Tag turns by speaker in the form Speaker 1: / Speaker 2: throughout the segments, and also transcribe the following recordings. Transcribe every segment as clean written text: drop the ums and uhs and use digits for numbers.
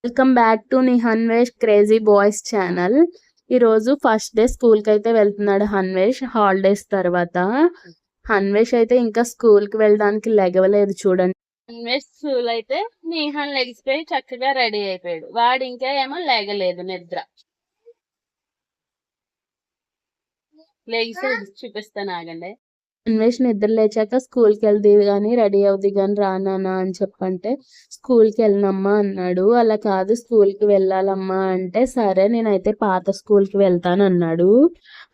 Speaker 1: Welcome back to Hanvesh crazy boys channel. ఈరోజు first day స్కూల్కి అయితే వెళ్తున్నాడు హన్వేష్ హాలిడేస్ తర్వాత. హన్వేష్ అయితే ఇంకా స్కూల్కి వెళ్ళడానికి లెగవలేదు చూడండి. హన్వేష్ స్కూల్ అయితే నిహాన్ లెగిసిపోయి చక్కగా రెడీ అయిపోయాడు. వాడు ఇంకా ఏమో లెగలేదు, నిద్ర. లెగిసి చూపిస్తాను ఆగండి. అన్వేష్ నిద్ర లేచాక స్కూల్కి వెళ్ది కానీ రెడీ అవుద్ది కానీ రానా అని చెప్పంటే స్కూల్కి వెళ్ళనమ్మా అన్నాడు. అలా కాదు స్కూల్కి వెళ్ళాలమ్మా అంటే సరే నేనైతే పాత స్కూల్కి వెళ్తాను అన్నాడు.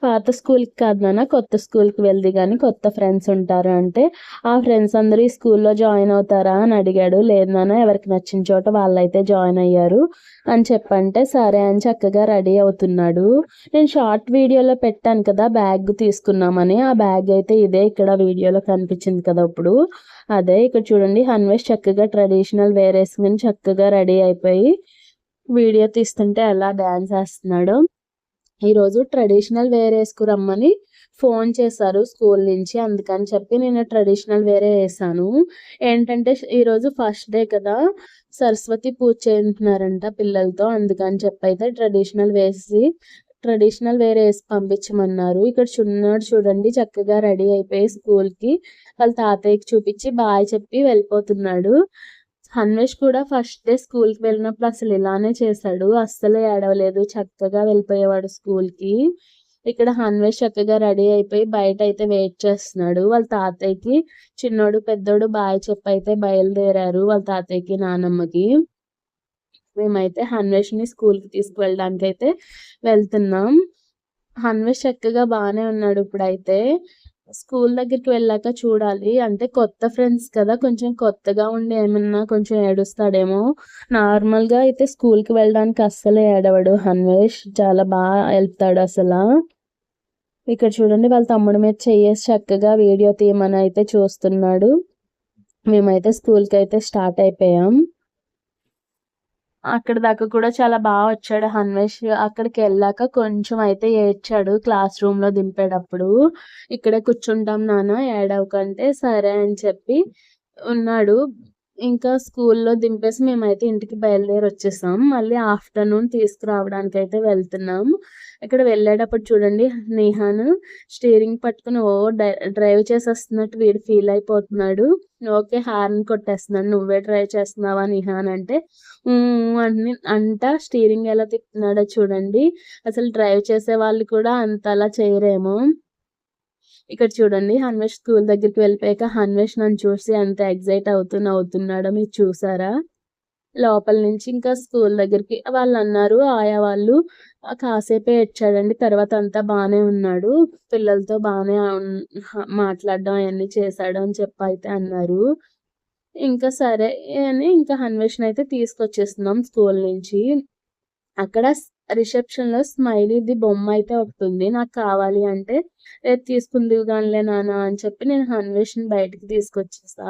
Speaker 1: పాత స్కూల్కి కాదు నాన్న కొత్త స్కూల్కి వెళ్ది కానీ కొత్త ఫ్రెండ్స్ ఉంటారు అంటే ఆ ఫ్రెండ్స్ అందరూ ఈ స్కూల్లో జాయిన్ అవుతారా అని అడిగాడు. లేదు నాన్న ఎవరికి నచ్చిన చోట వాళ్ళైతే జాయిన్ అయ్యారు అని చెప్పంటే సరే అని చక్కగా రెడీ అవుతున్నాడు. నేను షార్ట్ వీడియోలో పెట్టాను కదా బ్యాగ్ తీసుకున్నామని, ఆ బ్యాగ్ అయితే ఇదే ఇక్కడ వీడియోలో కనిపించింది కదా ఇప్పుడు అదే. ఇక్కడ చూడండి హన్వేష్ చక్కగా ట్రెడిషనల్ వేర్ వేసుకుని చక్కగా రెడీ అయిపోయి వీడియో తీస్తుంటే ఎలా డాన్స్ వేస్తున్నాడు. ఈరోజు ట్రెడిషనల్ వేర్ వేసుకురమ్మని ఫోన్ చేశారు స్కూల్ నుంచి, అందుకని చెప్పి నేను ట్రెడిషనల్ వేరే వేసాను. ఏంటంటే ఈరోజు ఫస్ట్ డే కదా, సరస్వతి పూజ చేయించున్నారంట పిల్లలతో, అందుకని చెప్పి అయితే ట్రెడిషనల్ వేర్ వేసి పంపించమన్నారు. ఇక్కడ చిన్నాడు చూడండి చక్కగా రెడీ అయిపోయి స్కూల్కి వాళ్ళ తాతయ్యకి చూపించి బాయ్ చెప్పి వెళ్ళిపోతున్నాడు. హన్వేష్ కూడా ఫస్ట్ డే స్కూల్కి వెళ్ళినప్పుడు అసలు ఇలానే చేశాడు, అస్సలు ఏడవలేదు, చక్కగా వెళ్ళిపోయేవాడు స్కూల్కి. ఇక్కడ హన్వేష్ చక్కగా రెడీ అయిపోయి బయట అయితే వెయిట్ చేస్తున్నాడు. వాళ్ళ తాతయ్యకి చిన్నోడు పెద్దోడు బాయ్ చెప్పి అయితే బయలుదేరారు వాళ్ళ తాతయ్యకి నానమ్మకి. మేమైతే హన్వేష్ని స్కూల్కి తీసుకువెళ్ళడానికి అయితే వెళ్తున్నాం. హన్వేష్ చక్కగా బాగానే ఉన్నాడు. ఇప్పుడైతే స్కూల్ దగ్గరికి వెళ్ళాక చూడాలి, అంటే కొత్త ఫ్రెండ్స్ కదా కొంచెం కొత్తగా ఉండి ఏమన్నా కొంచెం ఏడుస్తాడేమో. నార్మల్గా అయితే స్కూల్కి వెళ్ళడానికి అస్సలు ఏడవడు హన్వేష్, చాలా బాగా వెళ్తాడు అసలు. ఇక్కడ చూడండి వాళ్ళ తమ్ముడి మీద చెయ్యేసి చక్కగా వీడియో తీయమని అయితే చూస్తున్నాడు. మేమైతే స్కూల్కి అయితే స్టార్ట్ అయిపోయాం. అక్కడ దాకా కూడా చాలా బాగా వచ్చాడు హన్వేష్. అక్కడికి వెళ్ళాక కొంచెం అయితే ఏడ్చాడు క్లాస్ రూమ్లో దింపేటప్పుడు. ఇక్కడే కూర్చుంటాం నాన్న ఏడవకంటే సరే అని చెప్పి ఉన్నాడు. ఇంకా స్కూల్లో దింపేసి మేమైతే ఇంటికి బయలుదేరి వచ్చేసాం. మళ్ళీ ఆఫ్టర్నూన్ తీసుకురావడానికి అయితే వెళ్తున్నాం. ఇక్కడ వెళ్ళేటప్పుడు చూడండి నిహాన్ స్టీరింగ్ పట్టుకుని డ్రైవ్ చేసేస్తున్నట్టు వీడు ఫీల్ అయిపోతున్నాడు. ఓకే హార్న్ కొట్టేస్తున్నాడు. నువ్వే డ్రైవ్ చేస్తున్నావా నిహాన్ అంటే అని అంట స్టీరింగ్ ఎలా తిప్పుతున్నాడో చూడండి. అసలు డ్రైవ్ చేసే వాళ్ళు కూడా అంతలా చేయరేమో. ఇక్కడ చూడండి హన్వేష్ స్కూల్ దగ్గరికి వెళ్ళిపోయాక హన్వేష్ నన్ను చూసి అంత ఎగ్జైట్ అవుతున్నాడో మీరు చూసారా. లోపల నుంచి ఇంకా స్కూల్ దగ్గరికి వాళ్ళు అన్నారు ఆయా వాళ్ళు, కాసేపే ఏడ్చాడండి, తర్వాత అంతా బాగానే ఉన్నాడు, పిల్లలతో బాగానే మాట్లాడడం అవన్నీ చేశాడు అని చెప్పి అయితే అన్నారు. ఇంకా సరే అని ఇంకా హన్వేష్ని అయితే తీసుకొచ్చేస్తున్నాం స్కూల్ నుంచి. అక్కడ రిసెప్షన్లో స్మైలీది బొమ్మ అయితే ఒకటి ఉంది, నాకు కావాలి అంటే రేపు తీసుకుంది కానిలే నాన్న అని చెప్పి నేను హన్వేష్ని బయటకు తీసుకొచ్చేసా.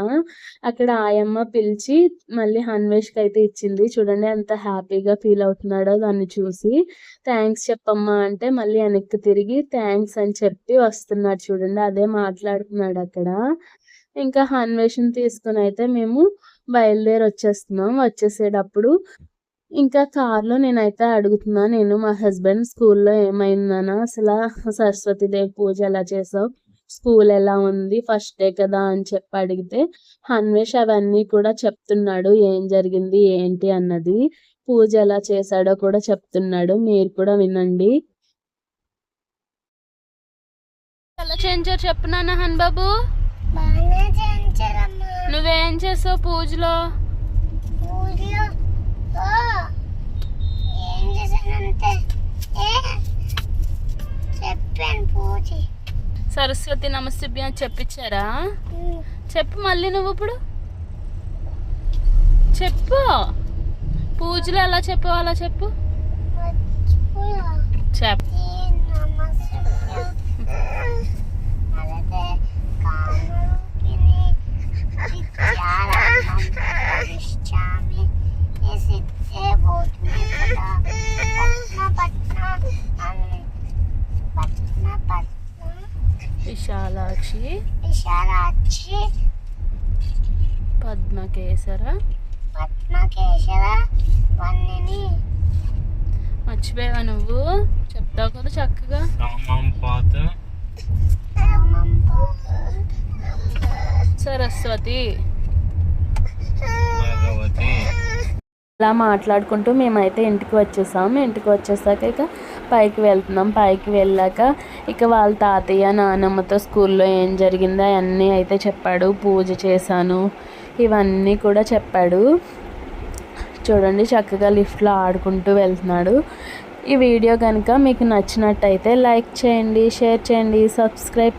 Speaker 1: అక్కడ ఆయమ్మ పిలిచి మళ్ళీ హన్వేష్కి అయితే ఇచ్చింది. చూడండి ఎంత హ్యాపీగా ఫీల్ అవుతున్నాడో దాన్ని చూసి. థ్యాంక్స్ చెప్పమ్మా అంటే మళ్ళీ వెనక్కి తిరిగి థ్యాంక్స్ అని చెప్పి వస్తున్నాడు చూడండి, అదే మాట్లాడుతున్నాడు అక్కడ. ఇంకా హన్వేష్ని తీసుకుని అయితే మేము బయలుదేరి వచ్చేస్తున్నాం. వచ్చేసేటప్పుడు ఇంకా కార్లో నేనైతే అడుగుతున్నా, నేను మా హస్బెండ్ స్కూల్లో ఏమైందనా, అసలు సరస్వతీదేవి పూజ ఎలా చేసావు, స్కూల్ ఎలా ఉంది, ఫస్ట్ డే కదా అని చెప్పి అడిగితే హన్వేష్ అవన్నీ కూడా చెప్తున్నాడు, ఏం జరిగింది ఏంటి అన్నది, పూజ ఎలా చేశాడో కూడా చెప్తున్నాడు. మీరు కూడా వినండి. ఎలా చేయించారు చెప్పు నాన్న హన్ బాబు. నువ్వేం చేసావు పూజలో? సరస్వతి నమస్తే చెప్పించారా? చెప్పు మళ్ళీ నువ్వు ఇప్పుడు చెప్పు, పూజలు ఎలా చెప్పావు అలా చెప్పు. చెప్పు. విశాలాక్షి పద్మకేశర చెప్తావు కదా చక్కగా. సరస్వతి అలా మాట్లాడుకుంటూ మేమైతే ఇంటికి వచ్చేసాము. ఇంటికి వచ్చేసాక ఇక పైకి వెళ్తున్నాం. పైకి వెళ్ళాక ఇక వాళ్ళ తాతయ్య నానమ్మతో స్కూల్లో ఏం జరిగిందో అవన్నీ అయితే చెప్పాడు. పూజ చేశాను ఇవన్నీ కూడా చెప్పాడు. చూడండి చక్కగా లిఫ్ట్లో ఆడుకుంటూ వెళ్తున్నాడు. ఈ వీడియో కనుక మీకు నచ్చినట్టయితే లైక్ చేయండి, షేర్ చేయండి, సబ్స్క్రైబ్